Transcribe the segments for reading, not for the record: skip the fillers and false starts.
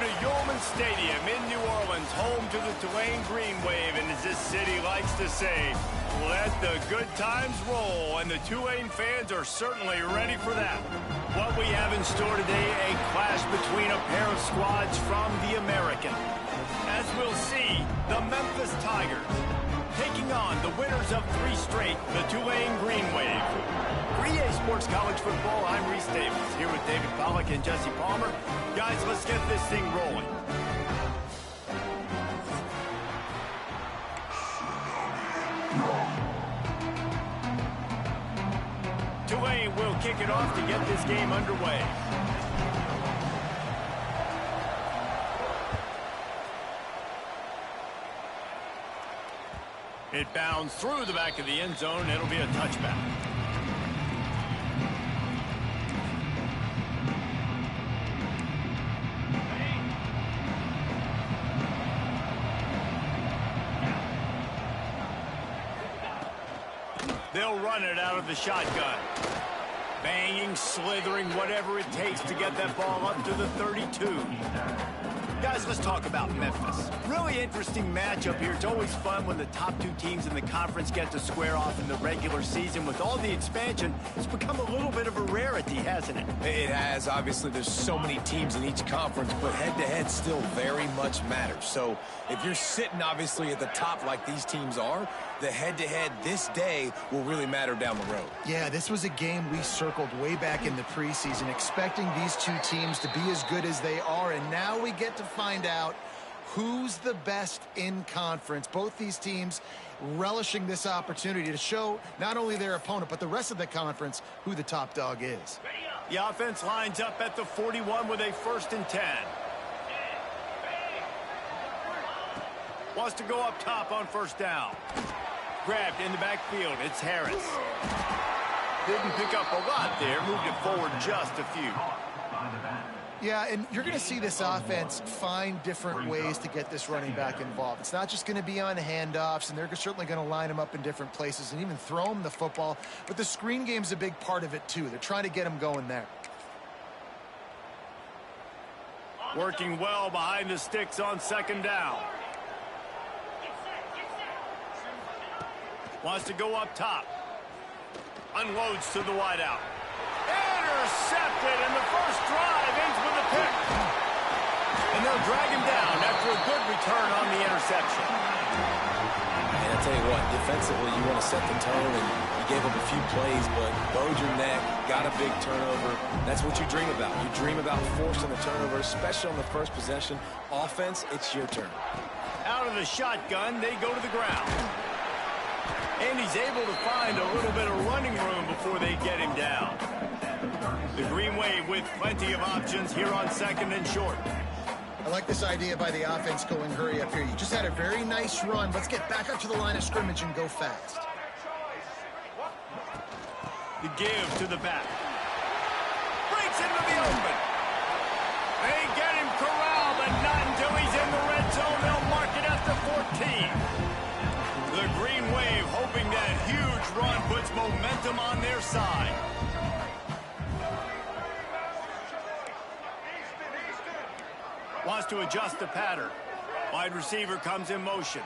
to Yulman Stadium in New Orleans, home to the Tulane Green Wave, and as this city likes to say, let the good times roll, and the Tulane fans are certainly ready for that. What we have in store today, a clash between a pair of squads from the American. As we'll see, the Memphis Tigers taking on the winners of 3 straight, the Tulane Green Wave. For EA Sports College Football, I'm Reese Davis, here with David Pollack and Jesse Palmer. Guys, let's get this thing rolling. Tulane will kick it off to get this game underway. It bounds through the back of the end zone. It'll be a touchback. They'll run it out of the shotgun. Banging, slithering, whatever it takes to get that ball up to the 32. Guys, let's talk about Memphis. Really interesting matchup here. It's always fun when the top 2 teams in the conference get to square off in the regular season. With all the expansion, it's become a little bit of a rarity, hasn't it? It has. Obviously, there's so many teams in each conference, but head-to-head still very much matters. So if you're sitting, obviously, at the top like these teams are, the head-to-head this day will really matter down the road. Yeah, this was a game we circled way back in the preseason, expecting these 2 teams to be as good as they are, and now we get to find out who's the best in conference. Both these teams relishing this opportunity to show not only their opponent, but the rest of the conference who the top dog is. The offense lines up at the 41 with a 1st and 10. Wants to go up top on 1st down. Grabbed in the backfield. It's Harris. Didn't pick up a lot there. Moved it forward just a few. Yeah, and you're going to see this offense find different ways to get this running back involved. It's not just going to be on handoffs, and they're certainly going to line him up in different places and even throw him the football. But the screen game's a big part of it, too. They're trying to get him going there. Working well behind the sticks on 2nd down. Wants to go up top. Unloads to the wideout. Intercepted, and the first drive ends with a pick. And they'll drag him down after a good return on the interception. And I'll tell you what, defensively, you want to set the tone, and you gave up a few plays, but bowed your neck, got a big turnover. That's what you dream about. You dream about forcing the turnover, especially on the first possession. Offense, it's your turn. Out of the shotgun, they go to the ground. And he's able to find a little bit of running room before they get him down. The Green Wave with plenty of options here on 2nd and short. I like this idea by the offense going hurry up here. You just had a very nice run. Let's get back up to the line of scrimmage and go fast. The give to the back. Breaks into the open. They get him corralled, but not until he's in the red zone. They'll mark it at the 14. The Green Wave hoping that huge run puts momentum on their side. Wants to adjust the pattern. Wide receiver comes in motion.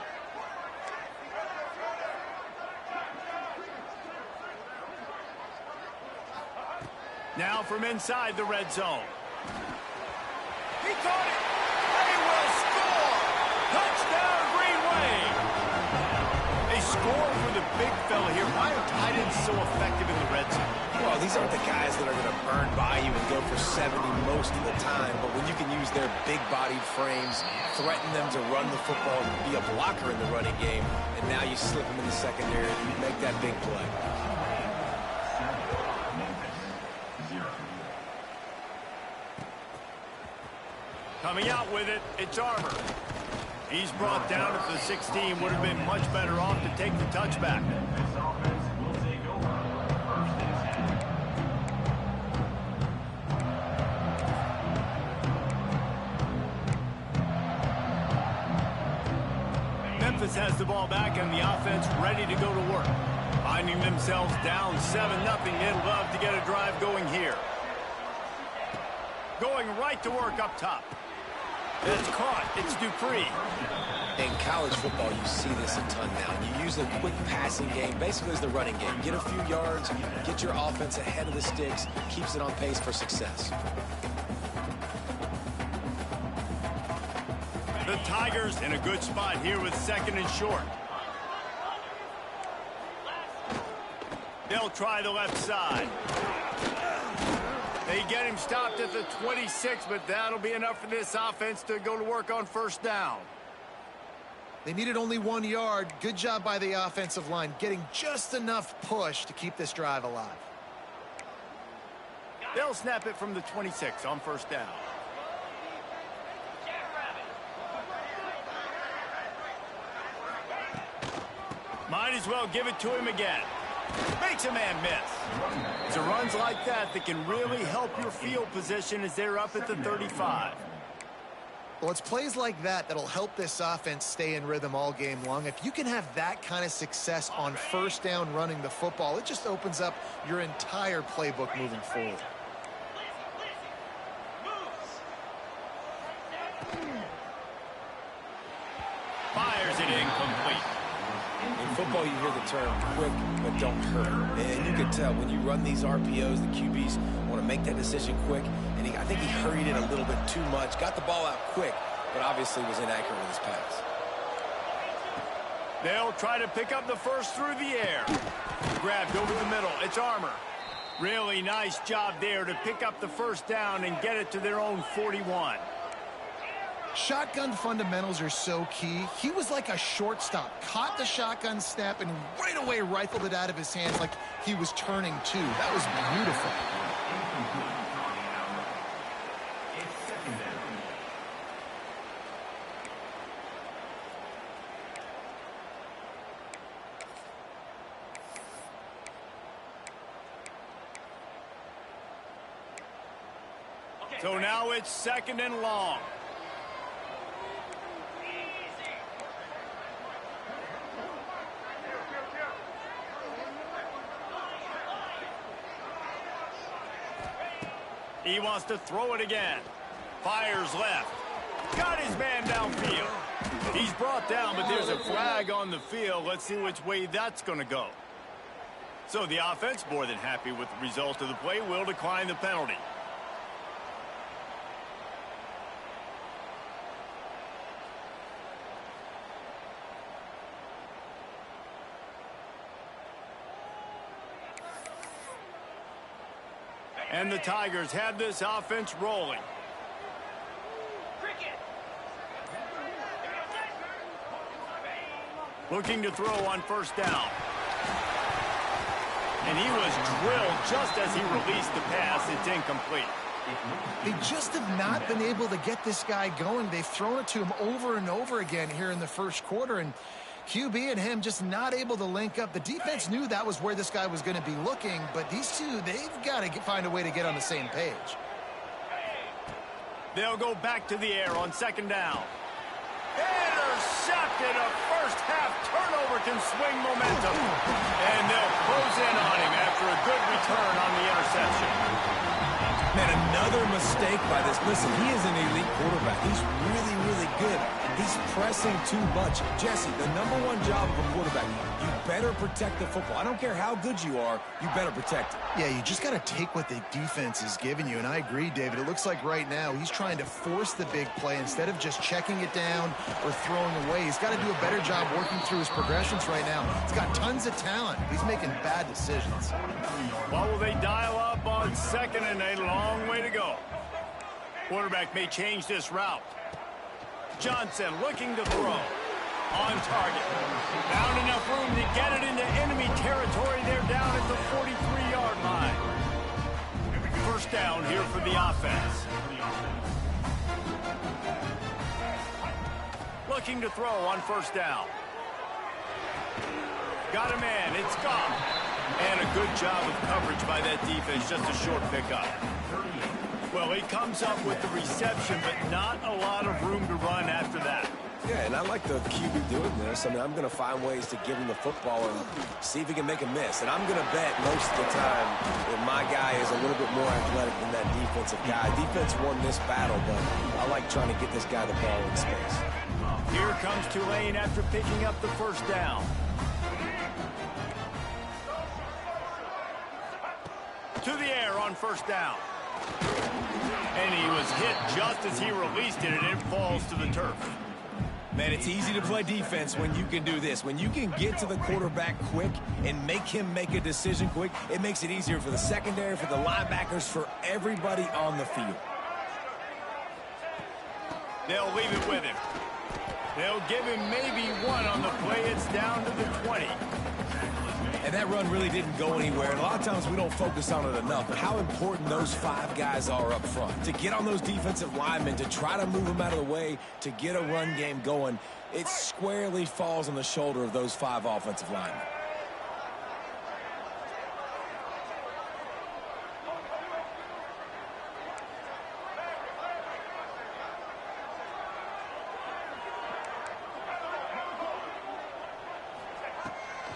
Now from inside the red zone. He caught it. They will score. Touchdown, Green Wave. They score for the big fella here. Why are tight ends so effective in the red zone? Well, these aren't the guys that are going to burn by you and go for 70 most of the time, but when you can use their big-bodied frames, threaten them to run the football, be a blocker in the running game, and now you slip them in the secondary, you make that big play. Coming out with it, it's Arbor. He's brought down at the 16. Would have been much better off to take the touchback. Memphis has the ball back and the offense ready to go to work. Finding themselves down 7-0. They'd love to get a drive going here. Going right to work up top. It's caught. It's Dupree. In college football, you see this a ton now. You use a quick passing game, basically as the running game. Get a few yards, get your offense ahead of the sticks, keeps it on pace for success. The Tigers in a good spot here with 2nd and short. They'll try the left side. They get him stopped at the 26, but that'll be enough for this offense to go to work on 1st down. They needed only 1 yard. Good job by the offensive line, getting just enough push to keep this drive alive. They'll snap it from the 26 on 1st down. Might as well give it to him again. Makes a man miss. It's a runs like that that can really help your field position as they're up at the 35. Well, it's plays like that that'll help this offense stay in rhythm all game long. If you can have that kind of success on 1st down running the football, it just opens up your entire playbook moving forward. Fires it incomplete. In football, you hear the term quick, but don't hurry. And you can tell when you run these RPOs, the QBs want to make that decision quick. And I think he hurried it a little bit too much. Got the ball out quick, but obviously was inaccurate with his pass. They'll try to pick up the first through the air. Grabbed over the middle. It's Armour. Really nice job there to pick up the 1st down and get it to their own 41. Shotgun fundamentals are so key. He was like a shortstop. Caught the shotgun snap and right away rifled it out of his hands like he was turning two. That was beautiful. So now it's 2nd and long. He wants to throw it again. Fires left. Got his man downfield. He's brought down, but there's a flag on the field. Let's see which way that's going to go. So the offense, more than happy with the result of the play, will decline the penalty. And the Tigers have this offense rolling. Looking to throw on 1st down. And he was drilled just as he released the pass. It's incomplete. They just have not been able to get this guy going. They've thrown it to him over and over again here in the 1st quarter, and QB and him just not able to link up. The defense knew that was where this guy was going to be looking, but these two, they've got to find a way to get on the same page. They'll go back to the air on 2nd down. Intercepted. A 1st half turnover can swing momentum. And they'll close in on him after a good return on the interception. Man, another mistake by this. Listen, he is an elite quarterback. He's really, really good. He's pressing too much. Jesse, the #1 job of a quarterback, you better protect the football. I don't care how good you are, you better protect it. Yeah, you just got to take what the defense is giving you, and I agree, David. It looks like right now he's trying to force the big play instead of just checking it down or throwing away. He's got to do a better job working through his progressions right now. He's got tons of talent. He's making bad decisions. What will they dial up on 2nd and a long way to go? Quarterback may change this route. Johnson looking to throw. On target. Found enough room to get it into enemy territory. They're down at the 43-yard line. 1st down here for the offense. Looking to throw on 1st down. Got a man. It's gone. And a good job of coverage by that defense. Just a short pickup. Well, he comes up with the reception, but not a lot of room to run after that. Yeah, and I like the QB doing this. I mean, I'm going to find ways to give him the football and see if he can make a miss. And I'm going to bet most of the time that my guy is a little bit more athletic than that defensive guy. Defense won this battle, but I like trying to get this guy the ball in space. Here comes Tulane after picking up the first down. To the air on first down. And he was hit just as he released it, and it falls to the turf. Man, it's easy to play defense when you can do this. When you can get to the quarterback quick and make him make a decision quick, it makes it easier for the secondary, for the linebackers, for everybody on the field. They'll leave it with him. They'll give him maybe one on the play. It's down to the 20. And that run really didn't go anywhere. And a lot of times we don't focus on it enough. But how important those 5 guys are up front. To get on those defensive linemen, to try to move them out of the way, to get a run game going, it squarely falls on the shoulder of those 5 offensive linemen.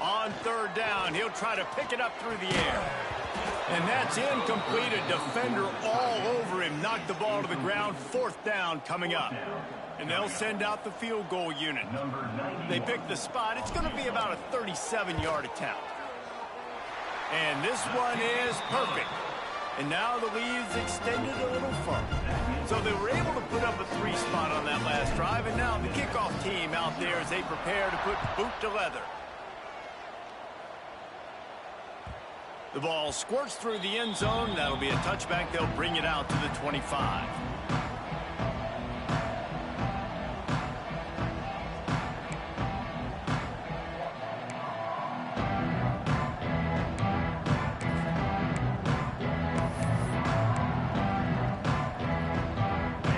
On third down, he'll try to pick it up through the air. And that's incomplete. A defender all over him. Knocked the ball to the ground. Fourth down coming up. And they'll send out the field goal unit. They pick the spot. It's going to be about a 37-yard attempt. And this one is perfect. And now the lead's extended a little further. So they were able to put up a 3 spot on that last drive. And now the kickoff team out there as they prepare to put boot to leather. The ball squirts through the end zone. That'll be a touchback. They'll bring it out to the 25.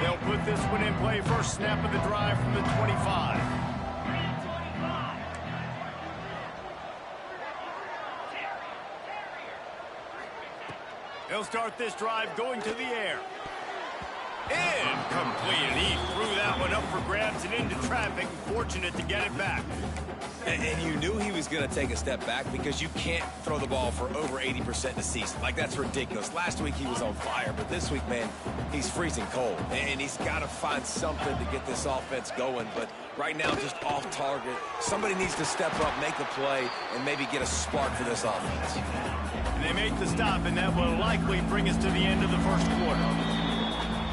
They'll put this one in play. First snap of the drive from the 25. He'll start this drive going to the air. Incomplete, and he threw that one up for grabs and into traffic. Fortunate to get it back. And you knew he was going to take a step back because you can't throw the ball for over 80% in the season. Like, that's ridiculous. Last week he was on fire, but this week, man, he's freezing cold. And he's got to find something to get this offense going. But right now, just off target. Somebody needs to step up, make a play, and maybe get a spark for this offense. And they make the stop, and that will likely bring us to the end of the first quarter.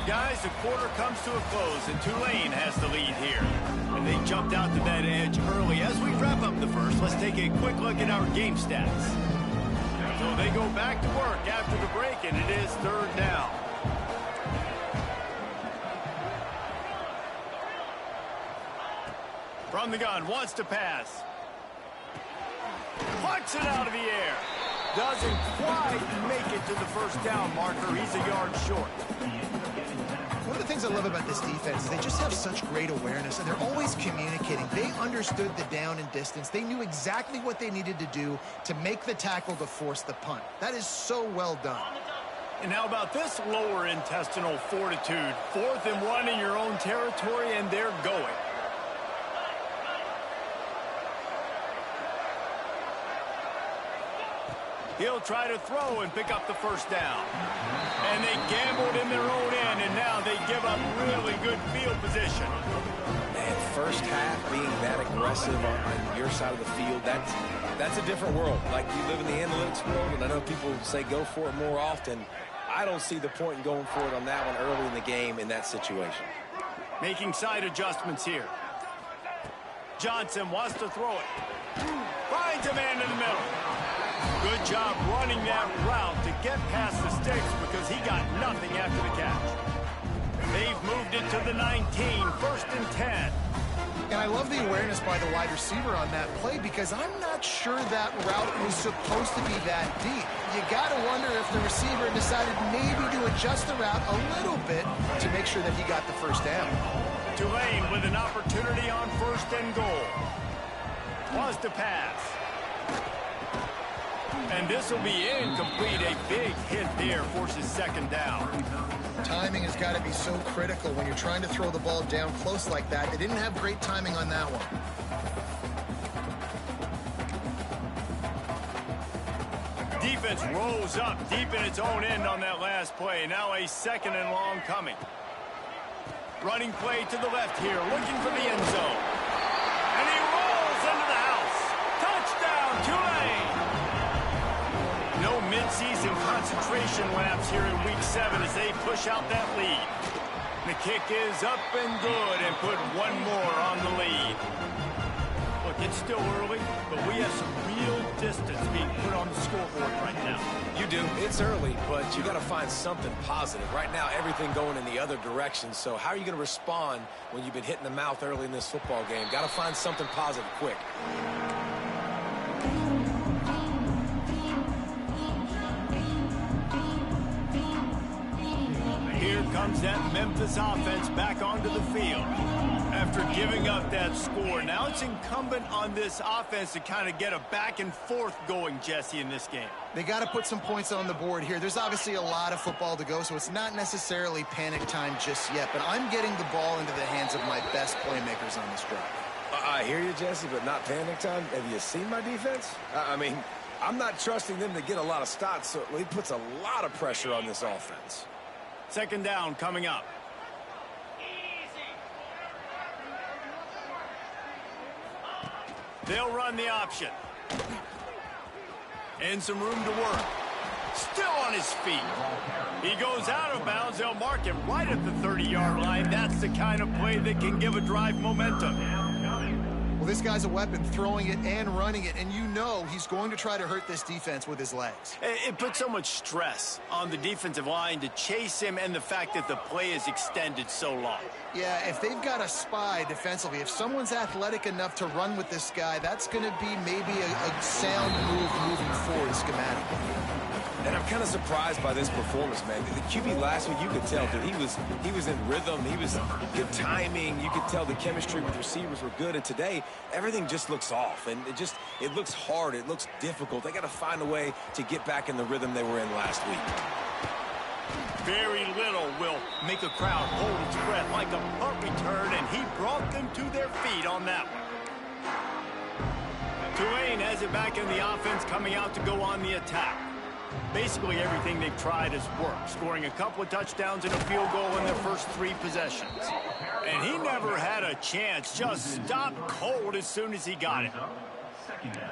Guys, the quarter comes to a close, and Tulane has the lead here. And they jumped out to that edge early. As we wrap up the first, let's take a quick look at our game stats. So they go back to work after the break, and it is third down. From the gun, wants to pass. Puts it out of the air. Doesn't quite make it to the first down marker. He's a yard short. One of the things I love about this defense is they just have such great awareness, and they're always communicating. They understood the down and distance. They knew exactly what they needed to do to make the tackle to force the punt. That is so well done. And how about this lower intestinal fortitude? 4th and 1 in your own territory, and they're going. He'll try to throw and pick up the first down. And they gambled in their own end, and now they give up really good field position. Man, first half being that aggressive on your side of the field, that's a different world. Like, you live in the analytics world, and I know people say go for it more often. I don't see the point in going for it on that one early in the game in that situation. Making side adjustments here. Johnson wants to throw it. Finds a man in the middle. Good job running that route to get past the sticks because he got nothing after the catch. They've moved it to the 19, 1st and 10. And I love the awareness by the wide receiver on that play because I'm not sure that route was supposed to be that deep. You got to wonder if the receiver decided maybe to adjust the route a little bit to make sure that he got the first down. Tulane with an opportunity on 1st and goal. Wants to pass. And this will be incomplete. A big hit there forces second down. Timing has got to be so critical when you're trying to throw the ball down close like that. They didn't have great timing on that one. Defense rolls up deep in its own end on that last play. Now a second and long coming. Running play to the left here, looking for the end zone. And he rolls into the house. Touchdown, Tulane! No midseason concentration laps here in Week 7 as they push out that lead. The kick is up and good and put one more on the lead. Look, it's still early, but we have some real distance being put on the scoreboard right now. You do. It's early, but you got to find something positive. Right now, everything going in the other direction. So how are you going to respond when you've been hit in the mouth early in this football game? Got to find something positive quick. Here comes that Memphis offense back onto the field. After giving up that score, now it's incumbent on this offense to kind of get a back and forth going, Jesse, in this game. They got to put some points on the board here. There's obviously a lot of football to go, so it's not necessarily panic time just yet, but I'm getting the ball into the hands of my best playmakers on this drive. I hear you, Jesse, but not panic time. Have you seen my defense? I mean, I'm not trusting them to get a lot of stops, so he puts a lot of pressure on this offense. Second down coming up. They'll run the option. And some room to work. Still on his feet. He goes out of bounds. They'll mark him right at the 30-yard line. That's the kind of play that can give a drive momentum. Well, this guy's a weapon, throwing it and running it, and you know he's going to try to hurt this defense with his legs. It puts so much stress on the defensive line to chase him and the fact that the play is extended so long. Yeah, if they've got a spy defensively, if someone's athletic enough to run with this guy, that's going to be maybe a sound move moving forward schematically. And I'm kind of surprised by this performance, man. The QB last week, you could tell, dude, he was in rhythm. He was good timing. You could tell the chemistry with receivers were good. And today, everything just looks off. And it looks hard. It looks difficult. They got to find a way to get back in the rhythm they were in last week. Very little will make a crowd hold its breath like a punt return, and he brought them to their feet on that one. Tulane has it back in the offense, coming out to go on the attack. Basically everything they've tried has worked, scoring a couple of touchdowns and a field goal in their first 3 possessions. And he never had a chance, just stopped cold as soon as he got it.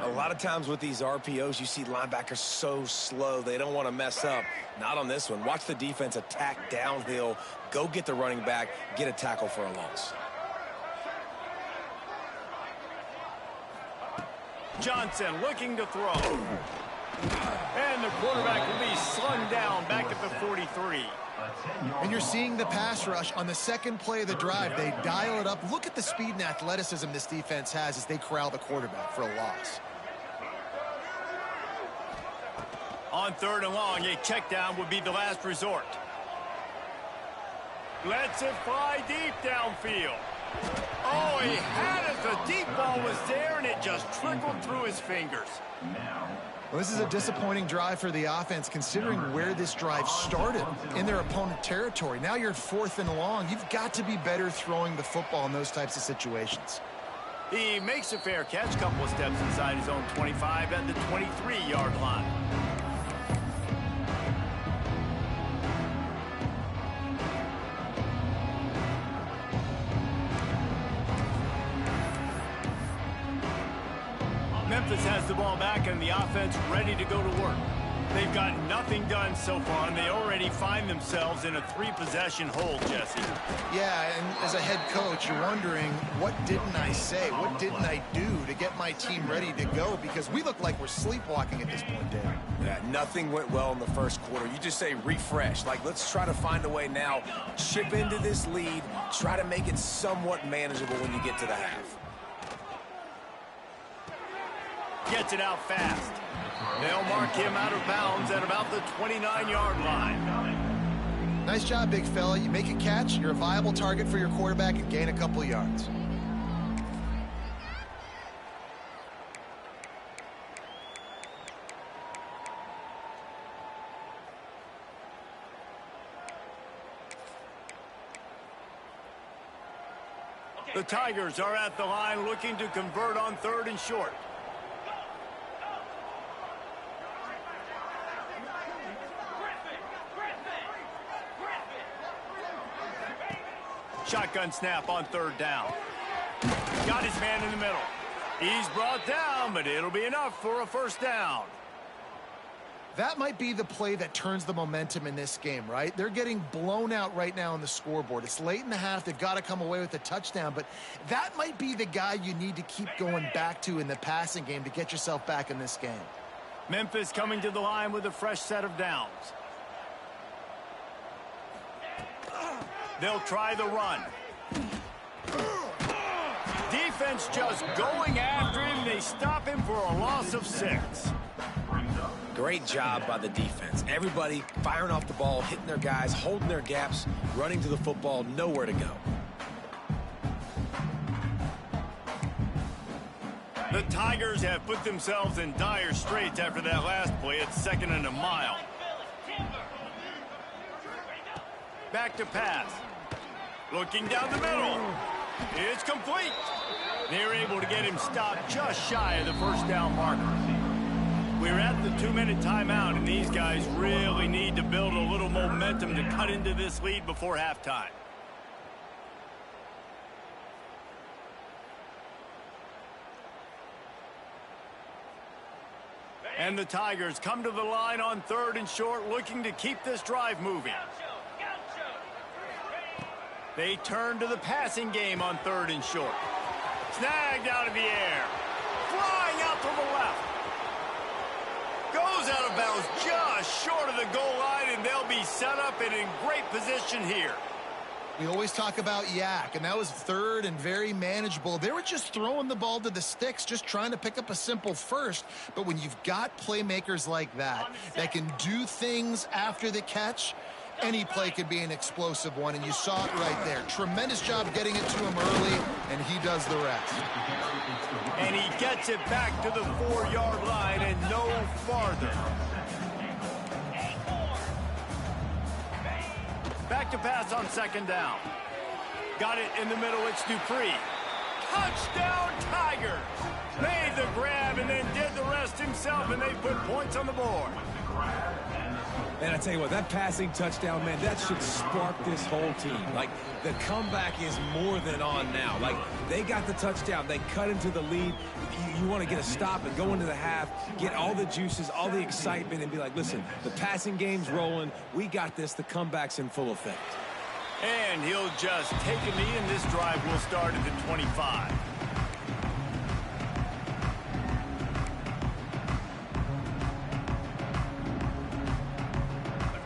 A lot of times with these RPOs, you see linebackers so slow, they don't want to mess up. Not on this one. Watch the defense attack downhill, go get the running back, get a tackle for a loss. Johnson looking to throw. And the quarterback will be slung down back at the 43. And you're seeing the pass rush on the second play of the drive. They dial it up. Look at the speed and athleticism this defense has as they corral the quarterback for a loss. On third and long, a check down would be the last resort. Lets it fly deep downfield. Oh, he had it. The deep ball was there, and it just trickled through his fingers. Well, this is a disappointing drive for the offense, considering where this drive started, in their opponent territory. Now you're at 4th and long. You've got to be better throwing the football in those types of situations. He makes a fair catch, couple of steps inside his own 25 at the 23-yard line. Memphis has the ball back and the offense ready to go to work. They've got nothing done so far, and they already find themselves in a 3-possession hole, Jesse. Yeah, and as a head coach, you're wondering, what didn't I say? What didn't I do to get my team ready to go? Because we look like we're sleepwalking at this point, Dave. Yeah, nothing went well in the first quarter. You just say refresh. Like, let's try to find a way now, chip into this lead, try to make it somewhat manageable when you get to the half. Gets it out fast. They'll mark him out of bounds at about the 29-yard line. Nice job, big fella. You make a catch, you're a viable target for your quarterback and gain a couple of yards. The Tigers are at the line looking to convert on 3rd and short. Shotgun snap on 3rd down. Got his man in the middle. He's brought down, but it'll be enough for a 1st down. That might be the play that turns the momentum in this game, right? They're getting blown out right now on the scoreboard. It's late in the half. They've got to come away with a touchdown, but that might be the guy you need to keep going back to in the passing game to get yourself back in this game. Memphis coming to the line with a fresh set of downs. They'll try the run. Defense just going after him. They stop him for a loss of 6. Great job by the defense. Everybody firing off the ball, hitting their guys, holding their gaps, running to the football, nowhere to go. The Tigers have put themselves in dire straits after that last play. It's 2nd and a mile. Back to pass. Looking down the middle. It's complete. They're able to get him stopped just shy of the 1st down marker. We're at the 2-minute timeout, and these guys really need to build a little momentum to cut into this lead before halftime. And the Tigers come to the line on 3rd and short, looking to keep this drive moving. They turn to the passing game on 3rd and short. Snagged out of the air. Flying out to the left. Goes out of bounds just short of the goal line, and they'll be set up and in great position here. We always talk about Yak, and that was 3rd and very manageable. They were just throwing the ball to the sticks, just trying to pick up a simple 1st. But when you've got playmakers like that can do things after the catch, any play could be an explosive one, and you saw it right there. Tremendous job getting it to him early, and he does the rest. And he gets it back to the 4-yard line and no farther. Back to pass on 2nd down. Got it in the middle. It's Dupree. Touchdown, Tigers! Made the grab and then did the rest himself, and they put points on the board. And I tell you what, that passing touchdown, man, that should spark this whole team. Like, the comeback is more than on now. Like, they got the touchdown. They cut into the lead. You want to get a stop and go into the half, get all the juices, all the excitement, and be like, listen, the passing game's rolling. We got this. The comeback's in full effect. And he'll just take a knee, and this drive will start at the 25.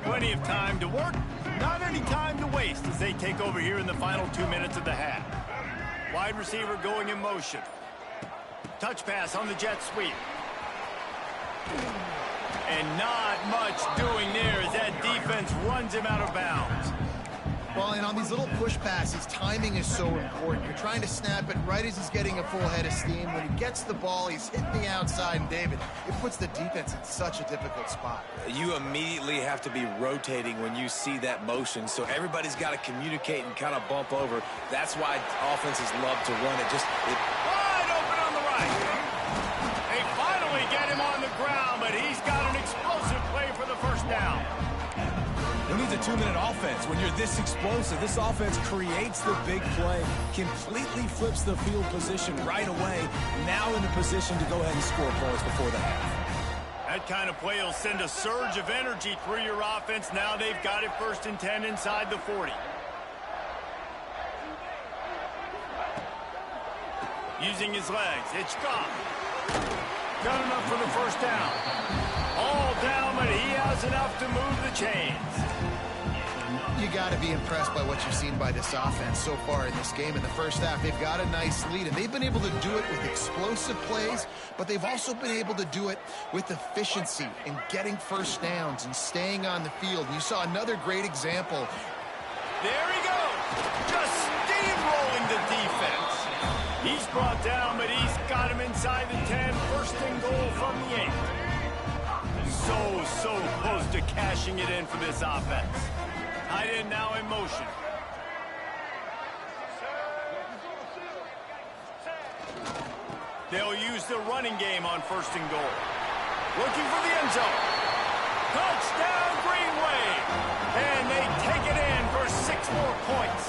Plenty of time to work, not any time to waste as they take over here in the final 2 minutes of the half. Wide receiver going in motion. Touch pass on the jet sweep. And not much doing there as that defense runs him out of bounds. Well, and on these little push passes, timing is so important. You're trying to snap it right as he's getting a full head of steam. When he gets the ball, he's hitting the outside, and David, it puts the defense in such a difficult spot. You immediately have to be rotating when you see that motion, so everybody's got to communicate and kind of bump over. That's why offenses love to run it. Wide open on the right. They finally get him on the ground, but he's got an explosive play for the 1st down. Who needs a 2-minute offense when you're this explosive? This offense creates the big play, completely flips the field position right away, now in a position to go ahead and score points before the half. That kind of play will send a surge of energy through your offense. Now they've got it 1st and 10 inside the 40. Using his legs, Hitchcock. Got enough for the 1st down. All down, but he has enough to move the chains. You got to be impressed by what you've seen by this offense so far in this game. In the 1st half, they've got a nice lead, and they've been able to do it with explosive plays, but they've also been able to do it with efficiency and getting 1st downs and staying on the field. You saw another great example. There he goes, just steamrolling the defense. He's brought down, but he's got him inside the 10, 1st and goal from the 8. So close to cashing it in for this offense. Tight end now in motion. They'll use the running game on 1st and goal. Looking for the end zone. Touchdown, Green Wave. And they take it in for 6 more points.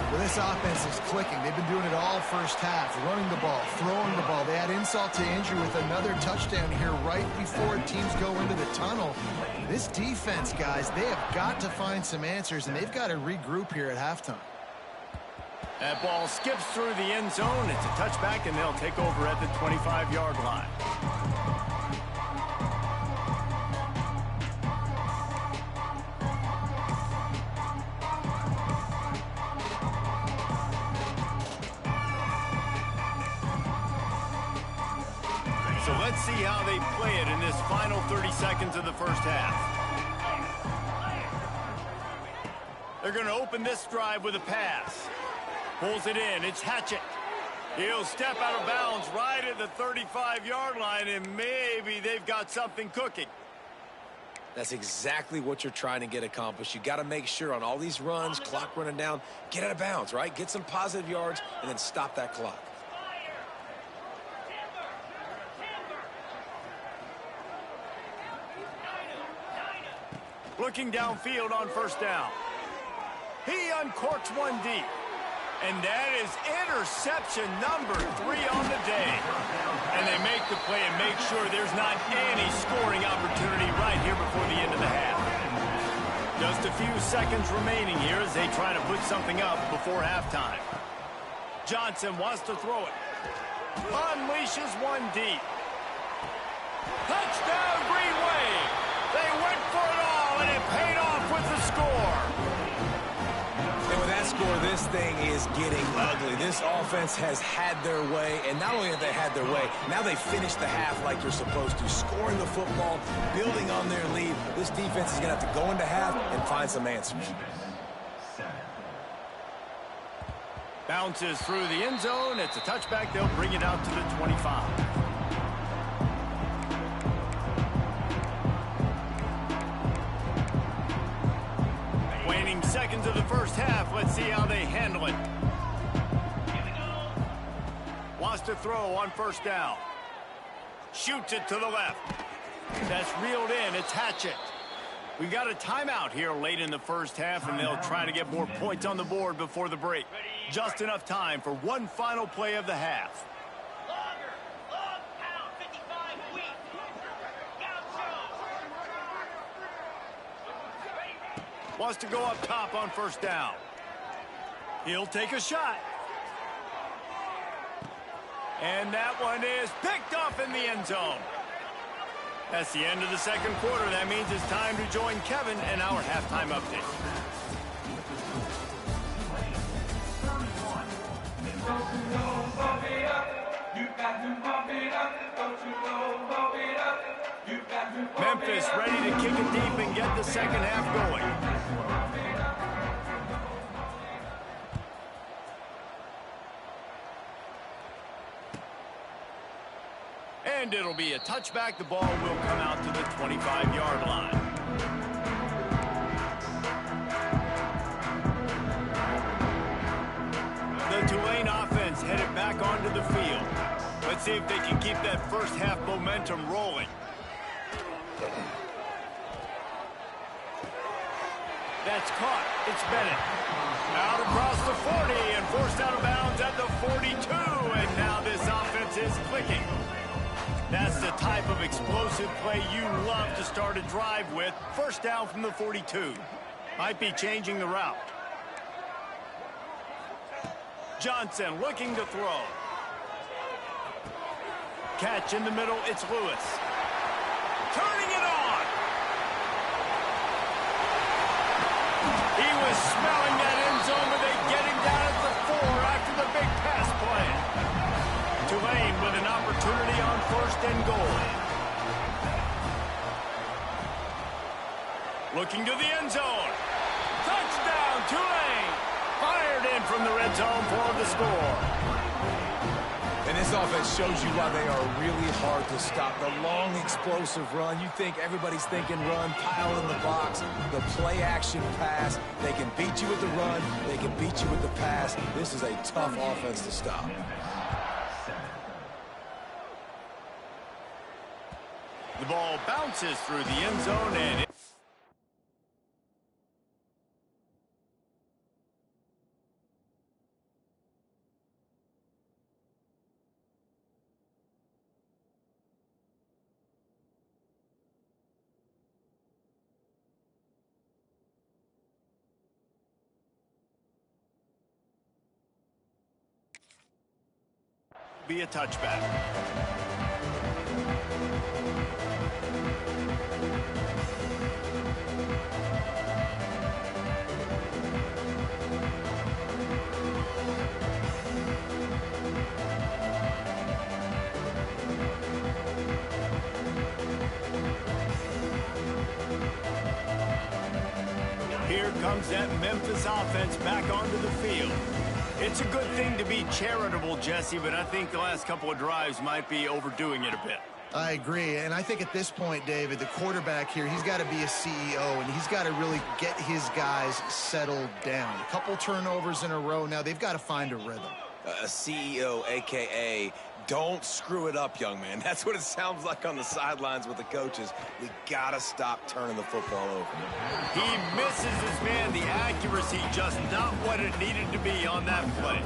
Well, this offense is clicking. They've been doing it all first half, running the ball, throwing the ball. They add insult to injury with another touchdown here right before teams go into the tunnel. This defense, guys, they have got to find some answers, and they've got to regroup here at halftime. That ball skips through the end zone. It's a touchback, and they'll take over at the 25-yard line. So let's see how they play it in this final 30 seconds of the first half. They're going to open this drive with a pass. Pulls it in. It's Hatchett. He'll step out of bounds right at the 35-yard line, and maybe they've got something cooking. That's exactly what you're trying to get accomplished. You got to make sure on all these runs, clock running down, get out of bounds, right? Get some positive yards, and then stop that clock. Looking downfield on 1st down. He uncorks one deep. And that is interception number 3 on the day. And they make the play and make sure there's not any scoring opportunity right here before the end of the half. Just a few seconds remaining here as they try to put something up before halftime. Johnson wants to throw it. Unleashes one deep. Touchdown, Green Wave. They went for it all, and it paid off with the score. And with that score, this thing is getting ugly. This offense has had their way, and not only have they had their way, now they finish the half like they're supposed to, scoring the football, building on their lead. This defense is going to have to go into half and find some answers. Bounces through the end zone. It's a touchback. They'll bring it out to the 25. Seconds of the first half. Let's see how they handle it. Wants to throw on 1st down. Shoots it to the left. That's reeled in. It's Hatchett. We got a timeout here late in the first half, and they'll try to get more points on the board before the break. Just enough time for one final play of the half. Wants to go up top on 1st down. He'll take a shot. And that one is picked off in the end zone. That's the end of the second quarter. That means it's time to join Kevin and our halftime update. Memphis ready to kick it deep and get the second half going. And it'll be a touchback. The ball will come out to the 25-yard line. The Tulane offense headed back onto the field. Let's see if they can keep that first half momentum rolling. That's caught. It's Bennett. Out across the 40 and forced out of bounds at the 42. And now this offense is clicking. That's the type of explosive play you love to start a drive with. 1st down from the 42. Might be changing the route. Johnson looking to throw. Catch in the middle. It's Lewis. Turning it on. He was smelling that end zone, but they get him down at the 4 after the big pass play. Tulane with an opportunity on 1st and goal. Looking to the end zone. Touchdown, Tulane. Fired in from the red zone for the score. And this offense shows you why they are really hard to stop. The long, explosive run. You think everybody's thinking run, pile in the box. The play-action pass. They can beat you with the run. They can beat you with the pass. This is a tough offense to stop. The ball bounces through the end zone and be a touchback. Here comes that Memphis offense back onto the field. It's a good thing to be charitable, Jesse, but I think the last couple of drives might be overdoing it a bit. I agree, and I think at this point, David, the quarterback here, he's got to be a CEO, and he's got to really get his guys settled down. A couple turnovers in a row now. They've got to find a rhythm. A CEO, a.k.a. don't screw it up, young man. That's what it sounds like on the sidelines with the coaches. We got to stop turning the football over. He misses his man. The accuracy just not what it needed to be on that play.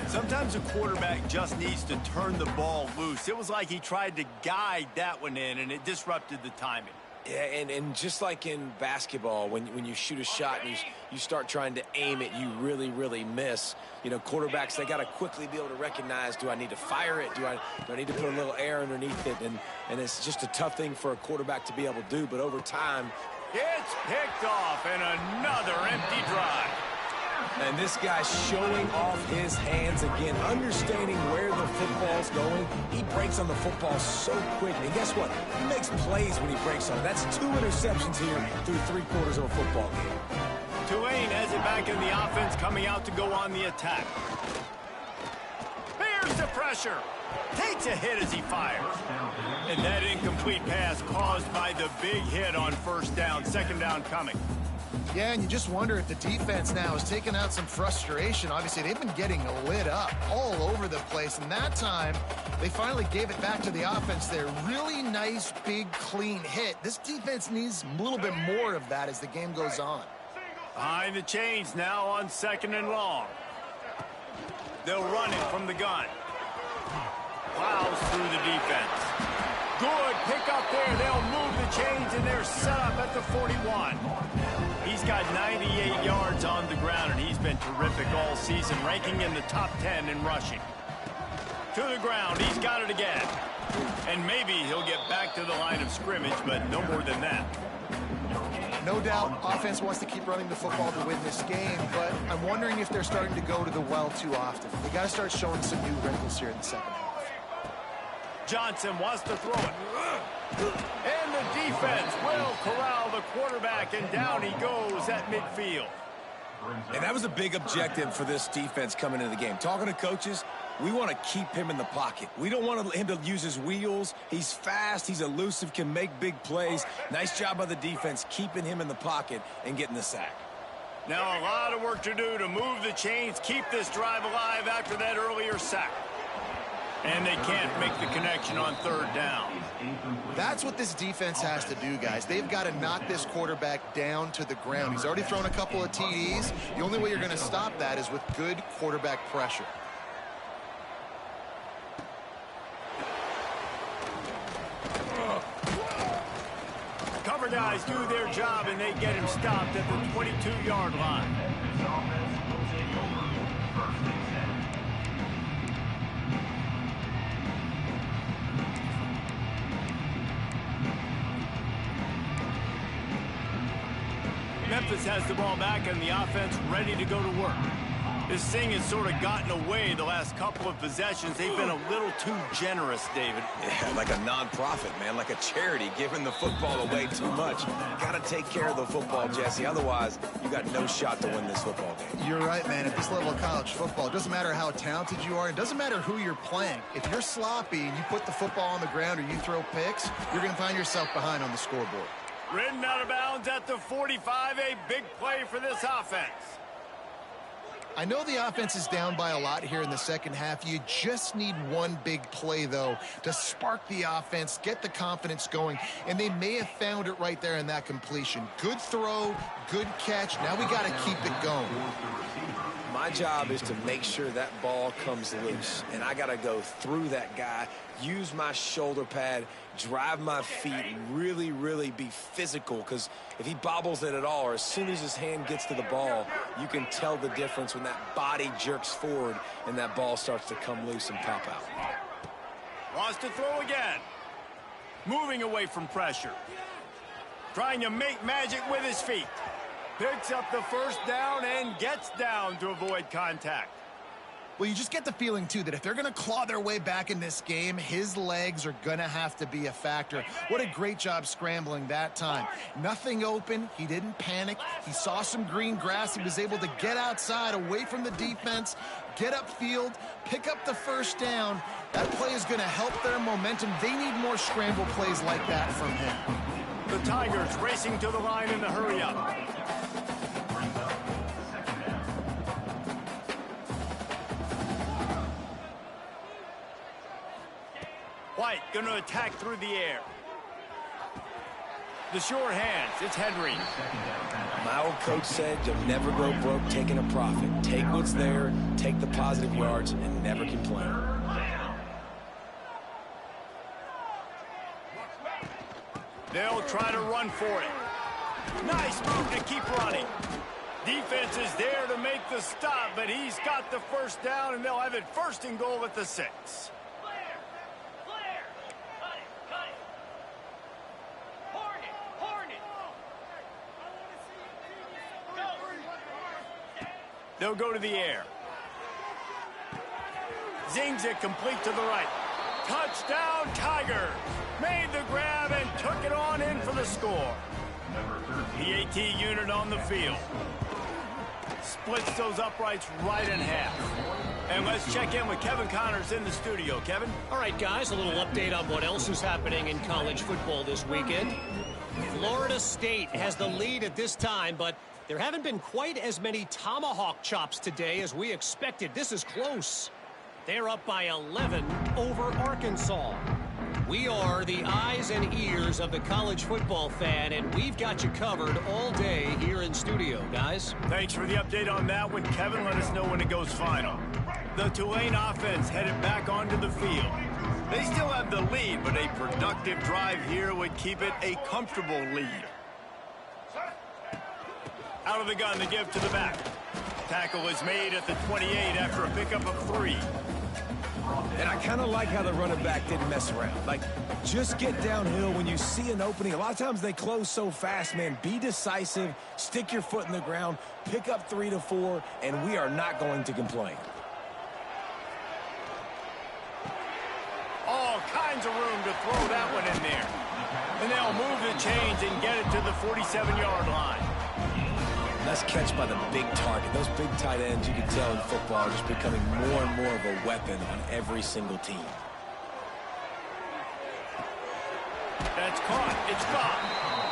Sometimes a quarterback just needs to turn the ball loose. It was like he tried to guide that one in, and it disrupted the timing. Yeah, and just like in basketball, when you shoot a shot and you start trying to aim it, you really, really miss. You know, quarterbacks, they got to quickly be able to recognize, do I need to fire it? Do I need to put a little air underneath it? And it's just a tough thing for a quarterback to be able to do. But over time, it's picked off, and another empty drive. and this guy's showing off his hands again, understanding where the football's going. He breaks on the football so quick. And guess what? He makes plays when he breaks on it. That's 2 interceptions here through 3/4 of a football game. Tulane has it back in the offense, coming out to go on the attack. Here's the pressure. Takes a hit as he fires. And that incomplete pass caused by the big hit on first down. Second down coming. Yeah, and you just wonder if the defense now is taking out some frustration. Obviously, they've been getting lit up all over the place, and that time they finally gave it back to the offense there. Really nice, big, clean hit. This defense needs a little bit more of that as the game goes on. Behind the chains now on 2nd and long. They'll run it from the gun. Plows through the defense. Good pick up there. They'll move the chains, and they're set up at the 41. He's got 98 yards on the ground, and he's been terrific all season, ranking in the top 10 in rushing. To the ground. He's got it again. And maybe he'll get back to the line of scrimmage, but no more than that. No doubt, offense wants to keep running the football to win this game, but I'm wondering if they're starting to go to the well too often. They got to start showing some new wrinkles here in the second half. Johnson wants to throw it. And the defense will corral the quarterback, and down he goes at midfield. And that was a big objective for this defense coming into the game. Talking to coaches, we want to keep him in the pocket. We don't want him to use his wheels. He's fast, he's elusive, can make big plays. Nice job by the defense keeping him in the pocket and getting the sack. Now a lot of work to do to move the chains, keep this drive alive after that earlier sack. And they can't make the connection on 3rd down. That's what this defense has to do, guys. They've got to knock this quarterback down to the ground. He's already thrown a couple of TDs. The only way you're going to stop that is with good quarterback pressure. Cover guys do their job, and they get him stopped at the 22-yard line. Memphis has the ball back, and the offense ready to go to work. This thing has sort of gotten away the last couple of possessions. They've been a little too generous, David. Yeah, like a non-profit, man, like a charity, giving the football away too much. Got to take care of the football, Jesse. Otherwise, you got no shot to win this football game. You're right, man. At this level of college football, it doesn't matter how talented you are. It doesn't matter who you're playing. If you're sloppy and you put the football on the ground or you throw picks, you're going to find yourself behind on the scoreboard. Ridden out of bounds at the 45, a big play for this offense. I know the offense is down by a lot here in the second half. You just need one big play, though, to spark the offense, get the confidence going, and they may have found it right there in that completion. Good throw, good catch. Now we got to keep it going. My job is to make sure that ball comes loose, and I got to go through that guy, use my shoulder pad, drive my feet, and really, really be physical, because if he bobbles it at all, or as soon as his hand gets to the ball, you can tell the difference when that body jerks forward and that ball starts to come loose and pop out. Wants to throw again. Moving away from pressure. Trying to make magic with his feet. Picks up the first down and gets down to avoid contact. Well, you just get the feeling, too, that if they're going to claw their way back in this game, his legs are going to have to be a factor. What a great job scrambling that time. Nothing open. He didn't panic. He saw some green grass. He was able to get outside, away from the defense, get upfield, pick up the first down. That play is going to help their momentum. They need more scramble plays like that from him. The Tigers racing to the line in the hurry-up. White going to attack through the air. The sure hands. It's Henry. My old coach said you'll never grow broke taking a profit. Take what's there, take the positive yards, and never complain. They'll try to run for it. Nice move to keep running. Defense is there to make the stop, but he's got the first down, and they'll have it first and goal at the 6. They'll go to the air. Zings it complete to the right. Touchdown, Tiger. Made the grab and took it on in for the score. The AT unit on the field. Splits those uprights right in half. And let's check in with Kevin Connors in the studio. Kevin? All right, guys, a little update on what else is happening in college football this weekend. Florida State has the lead at this time, but there haven't been quite as many tomahawk chops today as we expected. This is close. They're up by 11 over Arkansas. We are the eyes and ears of the college football fan, and we've got you covered all day here in studio, guys. Thanks for the update on that one, Kevin. Let us know when it goes final. The Tulane offense headed back onto the field. They still have the lead, but a productive drive here would keep it a comfortable lead. Out of the gun, the give to the back. Tackle is made at the 28 after a pickup of 3. And I kind of like how the running back didn't mess around. Like, just get downhill when you see an opening. A lot of times they close so fast, man. Be decisive, stick your foot in the ground, pick up 3 to 4, and we are not going to complain. All kinds of room to throw that one in there. And they'll move the chains and get it to the 47-yard line. Nice catch by the big target. Those big tight ends, you can tell in football, are just becoming more and more of a weapon on every single team. That's caught. It's gone.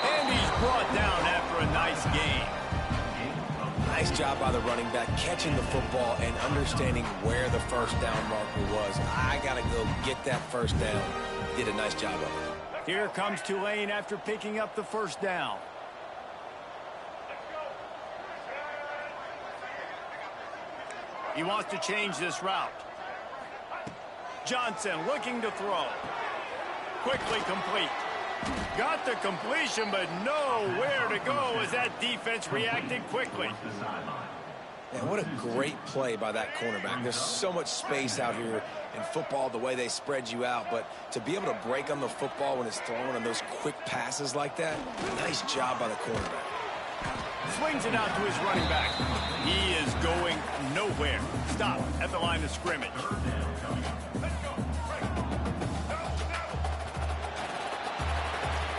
And he's brought down after a nice gain. Nice job by the running back catching the football and understanding where the first down marker was. I got to go get that first down. Did a nice job of it. Here comes Tulane after picking up the first down. He wants to change this route. Johnson looking to throw. Quickly complete. Got the completion, but nowhere to go as that defense reacted quickly. Man, what a great play by that cornerback. There's so much space out here in football, the way they spread you out, but to be able to break on the football when it's thrown on those quick passes like that, nice job by the cornerback. Swings it out to his running back. He is going nowhere. Stop at the line of scrimmage.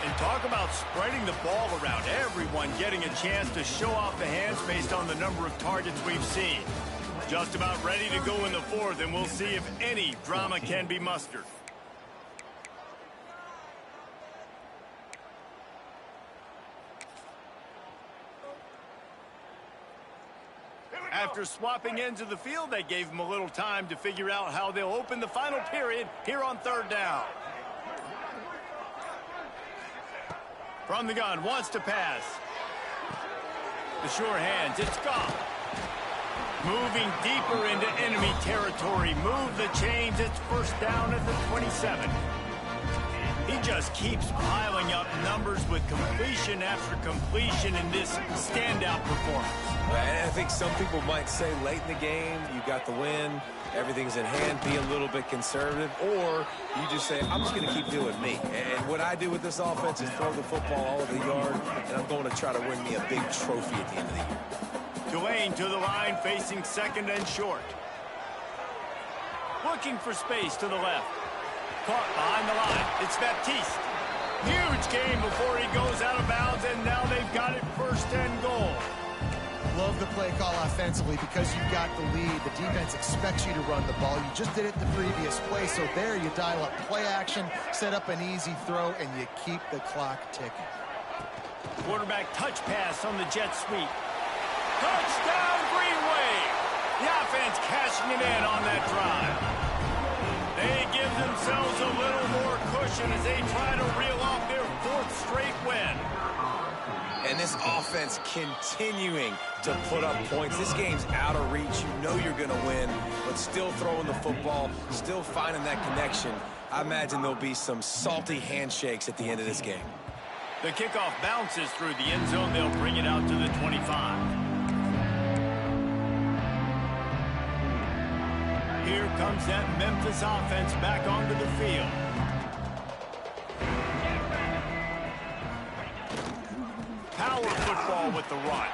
And talk about spreading the ball around. Everyone getting a chance to show off the hands based on the number of targets we've seen. Just about ready to go in the 4th, and we'll see if any drama can be mustered. After swapping ends of the field, they gave him a little time to figure out how they'll open the final period here on third down. From the gun, wants to pass. The sure hands, it's Goff. Moving deeper into enemy territory. Move the chains, it's first down at the 27. He just keeps piling up numbers with completion after completion in this standout performance. And I think some people might say late in the game, you got the win, everything's in hand, be a little bit conservative, or you just say, I'm just going to keep doing me. And what I do with this offense is throw the football all over the yard, and I'm going to try to win me a big trophy at the end of the year. Tulane to the line, facing second and short. Looking for space to the left. Caught behind the line. It's Baptiste. Huge gain before he goes out of bounds, and now they've got it first and goal. Love the play call offensively because you've got the lead. The defense expects you to run the ball. You just did it the previous play, so there you dial up play action, set up an easy throw, and you keep the clock ticking. Quarterback touch pass on the jet sweep. Touchdown, Green Wave! The offense cashing it in on that drive. They give themselves a little more cushion as they try to reel off their fourth straight win. And this offense continuing to put up points. This game's out of reach. You know you're going to win, but still throwing the football, still finding that connection. I imagine there'll be some salty handshakes at the end of this game. The kickoff bounces through the end zone. They'll bring it out to the 25. Here comes that Memphis offense back onto the field. Power football with the run.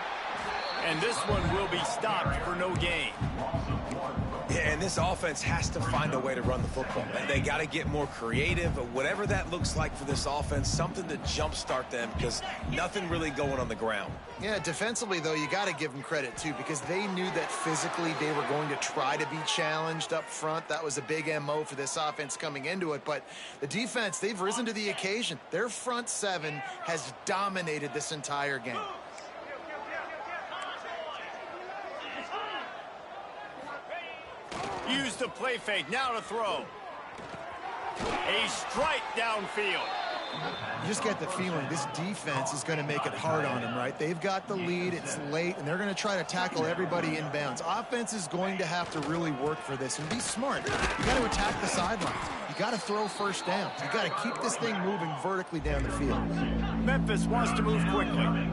And this one will be stopped for no gain. Yeah, and this offense has to find a way to run the football. And they got to get more creative, whatever that looks like for this offense, something to jumpstart them because nothing really going on the ground. Yeah, defensively, though, you got to give them credit, too, because they knew that physically they were going to try to be challenged up front. That was a big MO for this offense coming into it. But the defense, they've risen to the occasion. Their front seven has dominated this entire game. Use the play fake, now to throw. A strike downfield. You just get the feeling this defense is going to make it hard on them, right? They've got the lead, it's late, and they're going to try to tackle everybody inbounds. Offense is going to have to really work for this and be smart. You got to attack the sidelines. You got to throw first downs. You got to keep this thing moving vertically down the field. Memphis wants to move quickly.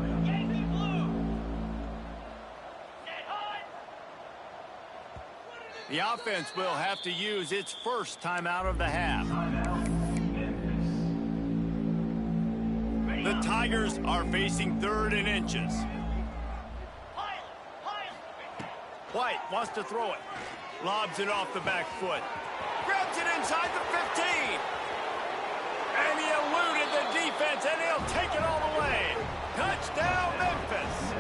The offense will have to use its first time out of the half. The Tigers are facing third and inches. White wants to throw it. Lobs it off the back foot. Grabs it inside the 15. And he eluded the defense, and he'll take it all the way. Touchdown, Memphis.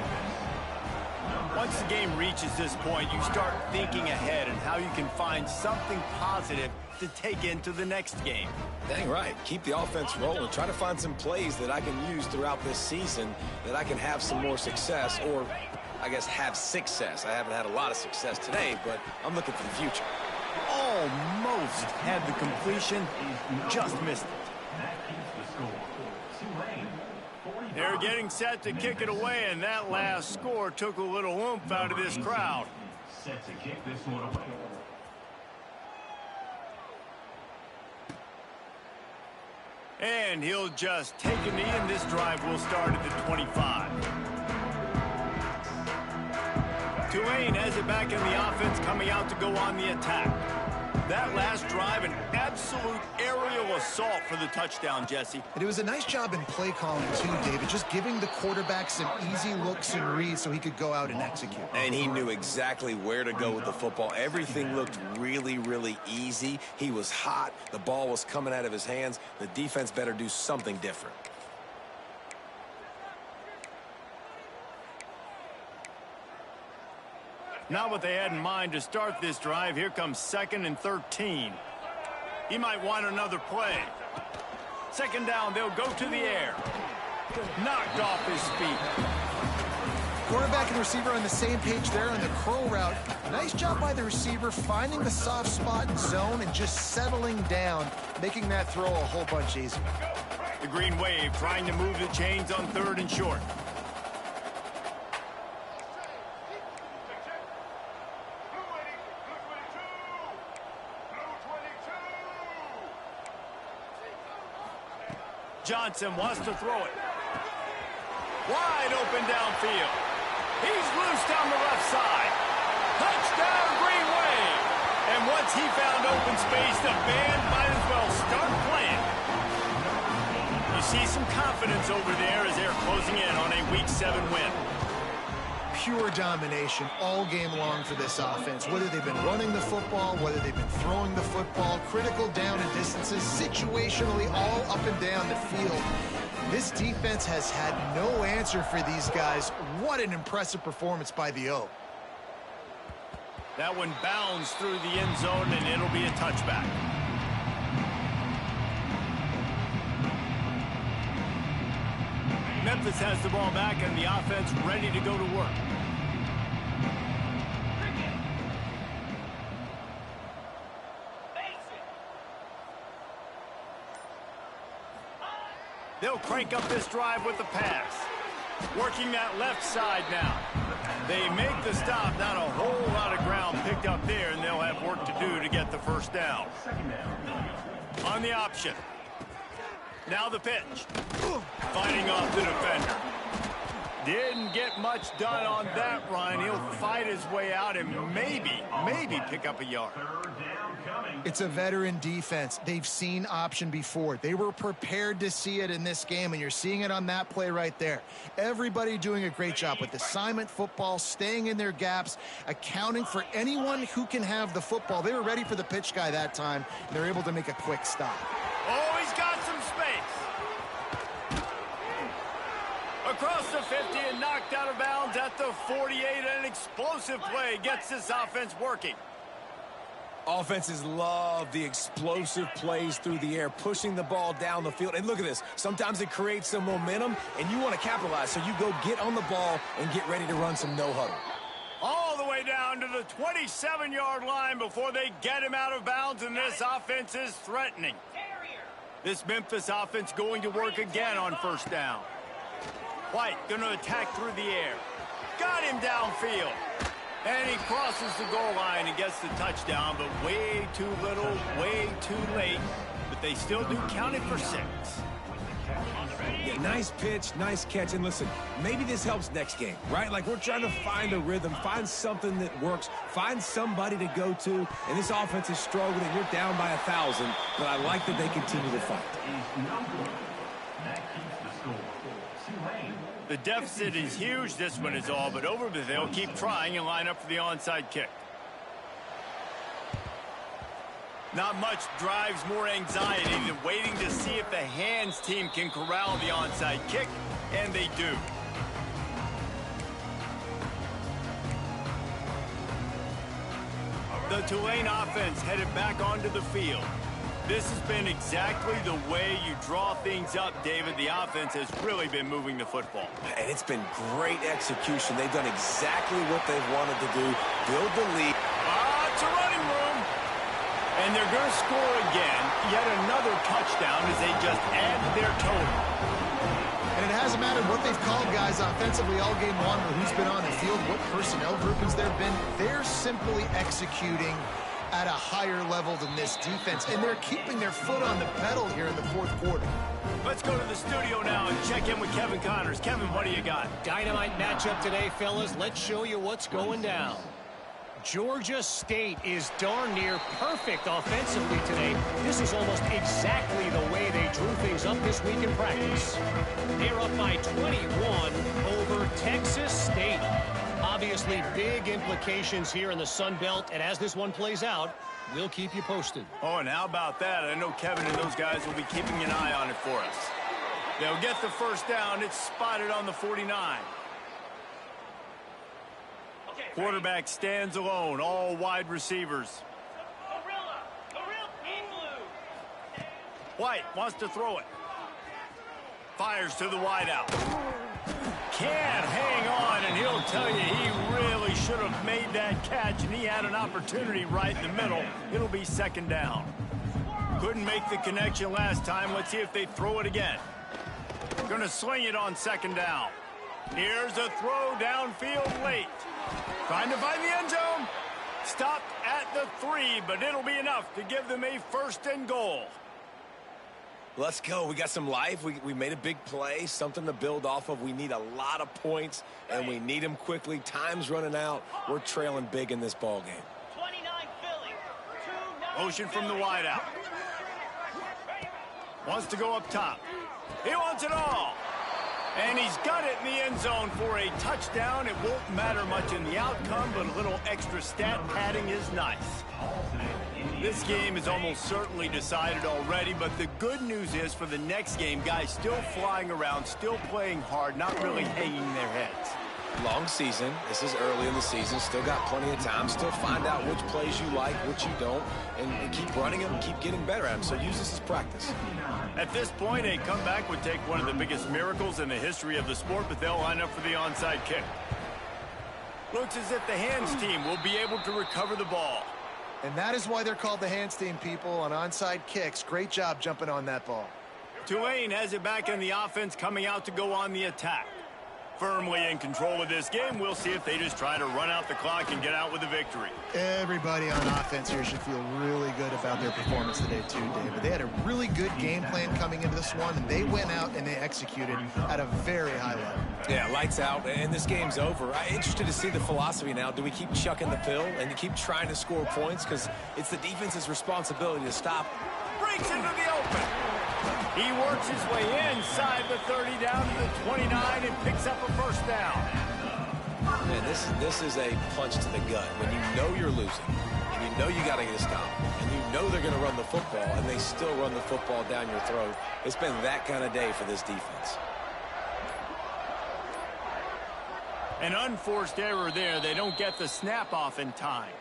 Once the game reaches this point, you start thinking ahead and how you can find something positive to take into the next game. Dang right. Keep the offense rolling. Try to find some plays that I can use throughout this season that I can have some more success, or I guess have success. I haven't had a lot of success today, but I'm looking for the future. Almost had the completion, just missed it. They're getting set to kick it away, and that last score took a little oomph out of this crowd. Set to kick this one away. And he'll just take a knee, and this drive will start at the 25. Tulane has it back in the offense, coming out to go on the attack. That last drive, an absolute aerial assault for the touchdown, Jesse. And it was a nice job in play calling, too, David, just giving the quarterback some easy looks and reads so he could go out and execute. And he knew exactly where to go with the football. Everything looked really, really easy. He was hot. The ball was coming out of his hands. The defense better do something different. Not what they had in mind to start this drive. Here comes 2nd and 13. He might want another play. Second down, they'll go to the air. Knocked off his feet. Quarterback and receiver on the same page there on the curl route. Nice job by the receiver finding the soft spot in zone and just settling down, making that throw a whole bunch easier. The Green Wave trying to move the chains on 3rd and short. Johnson wants to throw it. Wide open downfield. He's loose down the left side. Touchdown, Green Wave. And once he found open space, the band might as well start playing. You see some confidence over there as they're closing in on a Week 7 win. Pure domination all game long for this offense. Whether they've been running the football, whether they've been throwing the football, critical down and distances, situationally all up and down the field. This defense has had no answer for these guys. What an impressive performance by the O. That one bounds through the end zone, and it'll be a touchback. Memphis has the ball back, and the offense ready to go to work. They'll crank up this drive with the pass. Working that left side now. They make the stop. Not a whole lot of ground picked up there, and they'll have work to do to get the first down. On the option. Now the pitch. Fighting off the defender. Didn't get much done on that run. He'll fight his way out and maybe pick up a yard. It's a veteran defense. They've seen option before. They were prepared to see it in this game, and you're seeing it on that play right there. Everybody doing a great job with assignment football, staying in their gaps, accounting for anyone who can have the football. They were ready for the pitch guy that time, and they're able to make a quick stop. Oh, he's got some space. Across the 50 and knocked out of bounds at the 48. An explosive play gets this offense working. Offenses love the explosive plays through the air, pushing the ball down the field. And look at this. Sometimes it creates some momentum, and you want to capitalize. So you go get on the ball and get ready to run some no-huddle. All the way down to the 27-yard line before they get him out of bounds, and this offense is threatening. This Memphis offense going to work again on first down. White going to attack through the air. Got him downfield. And he crosses the goal line and gets the touchdown, but way too little, way too late. But they still do count it for 6. Yeah, nice pitch, nice catch. And listen, maybe this helps next game, right? Like, we're trying to find a rhythm, find something that works, find somebody to go to. And this offense is struggling, and you're down by 1,000. But I like that they continue to fight. The deficit is huge. This one is all but over, but they'll keep trying and line up for the onside kick. Not much drives more anxiety than waiting to see if the hands team can corral the onside kick, and they do. The Tulane offense headed back onto the field. This has been exactly the way you draw things up, David. The offense has really been moving the football. And it's been great execution. They've done exactly what they've wanted to do, build the lead. It's a running room. And they're going to score again. Yet another touchdown as they just add to their total. And it hasn't mattered what they've called, guys, offensively all game long, or who's been on the field, what personnel groupings there have been. They're simply executing at a higher level than this defense, and they're keeping their foot on the pedal here in the fourth quarter. Let's go to the studio now and check in with Kevin Connors. Kevin, what do you got? Dynamite matchup today, fellas. Let's show you what's going down. Georgia State is darn near perfect offensively today. This is almost exactly the way they drew things up this week in practice. They're up by 21 over Texas State. Obviously, big implications here in the Sun Belt, and as this one plays out, we'll keep you posted. Oh, and how about that? I know Kevin and those guys will be keeping an eye on it for us. They'll get the first down. It's spotted on the 49. Quarterback stands alone, all wide receivers. White wants to throw it. Fires to the wideout. Can't hang on, and he'll will tell you, he really should have made that catch, and he had an opportunity right in the middle. It'll be second down. Couldn't make the connection last time. Let's see if they throw it again. Going to sling it on second down. Here's a throw downfield late. Trying to find the end zone. Stopped at the 3, but it'll be enough to give them a 1st and goal. Let's go. We got some life. We made a big play, something to build off of. We need a lot of points, and we need them quickly. Time's running out. We're trailing big in this ball game. 29 Philly. Motion from the wideout. Wants to go up top. He wants it all. And he's got it in the end zone for a touchdown. It won't matter much in the outcome, but a little extra stat padding is nice. This game is almost certainly decided already, but the good news is for the next game, guys still flying around, still playing hard, not really hanging their heads. Long season. This is early in the season. Still got plenty of time. Still find out which plays you like, which you don't, and keep running them and keep getting better at them. So use this as practice. At this point, a comeback would take one of the biggest miracles in the history of the sport, but they'll line up for the onside kick. Looks as if the hands team will be able to recover the ball. And that is why they're called the hands team, people, on onside kicks. Great job jumping on that ball. Tulane has it back in the offense, coming out to go on the attack. Firmly in control of this game. We'll see if they just try to run out the clock and get out with a victory. Everybody on offense here should feel really good about their performance today too, David. They had a really good game plan coming into this one, and they went out and they executed at a very high level. Yeah, lights out, and this game's over. I'm interested to see the philosophy now. Do we keep chucking the pill and keep trying to score points? Because it's the defense's responsibility to stop. Breaks into the open. He works his way inside the 30 down to the 29 and picks up a 1st down. Man, this is a punch to the gut. When you know you're losing, and you know you got to get a stop, and you know they're going to run the football, and they still run the football down your throat. It's been that kind of day for this defense. An unforced error there. They don't get the snap off in time.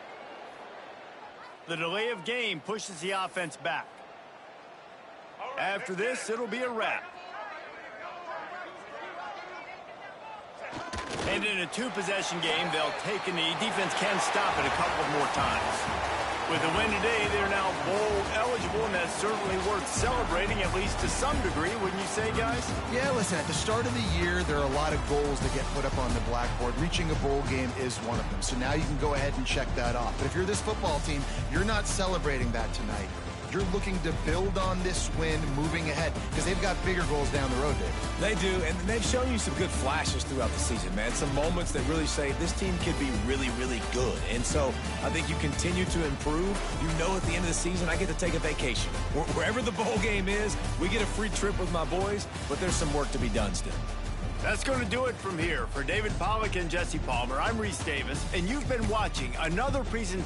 The delay of game pushes the offense back. After this, it'll be a wrap. And in a 2-possession game, they'll take a knee. Defense can stop it a couple more times. With the win today, they're now bowl eligible, and that's certainly worth celebrating, at least to some degree, wouldn't you say, guys? Yeah, listen, at the start of the year, there are a lot of goals that get put up on the blackboard. Reaching a bowl game is one of them. So now you can go ahead and check that off. But if you're this football team, you're not celebrating that tonight. You're looking to build on this win moving ahead because they've got bigger goals down the road, Dave. They do, and they've shown you some good flashes throughout the season, man. Some moments that really say this team could be really, really good. And so I think you continue to improve. You know at the end of the season, I get to take a vacation. Wherever the bowl game is, we get a free trip with my boys, but there's some work to be done still. That's going to do it from here. For David Pollack and Jesse Palmer, I'm Reese Davis, and you've been watching another presentation